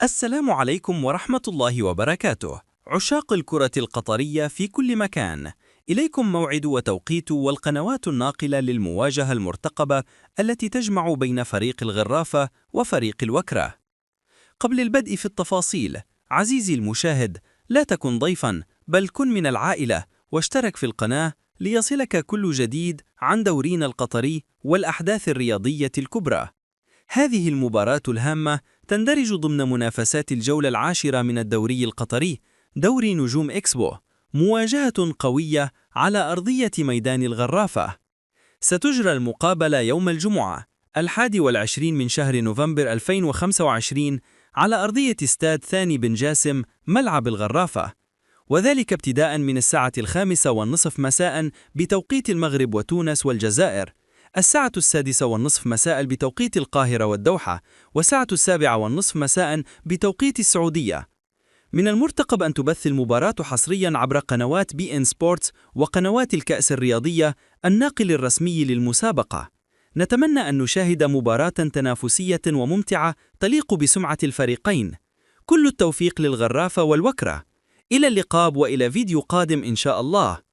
السلام عليكم ورحمة الله وبركاته. عشاق الكرة القطرية في كل مكان، إليكم موعد وتوقيت والقنوات الناقلة للمواجهة المرتقبة التي تجمع بين فريق الغرافة وفريق الوكرة. قبل البدء في التفاصيل، عزيزي المشاهد، لا تكن ضيفاً بل كن من العائلة واشترك في القناة ليصلك كل جديد عن دورينا القطري والأحداث الرياضية الكبرى. هذه المباراة الهامة تندرج ضمن منافسات الجولة العاشرة من الدوري القطري، دوري نجوم إكسبو، مواجهة قوية على أرضية ميدان الغرافة. ستجرى المقابلة يوم الجمعة 21 من شهر نوفمبر 2025 على أرضية استاد ثاني بن جاسم ملعب الغرافة، وذلك ابتداء من الساعة 5:30 مساء بتوقيت المغرب وتونس والجزائر، الساعة 6:30 مساء بتوقيت القاهرة والدوحة، والساعة 7:30 مساء بتوقيت السعودية. من المرتقب أن تبث المباراة حصرياً عبر قنوات بي إن سبورتس وقنوات الكأس الرياضية الناقل الرسمي للمسابقة. نتمنى أن نشاهد مباراة تنافسية وممتعة تليق بسمعة الفريقين. كل التوفيق للغرافة والوكرة. إلى اللقاء وإلى فيديو قادم إن شاء الله.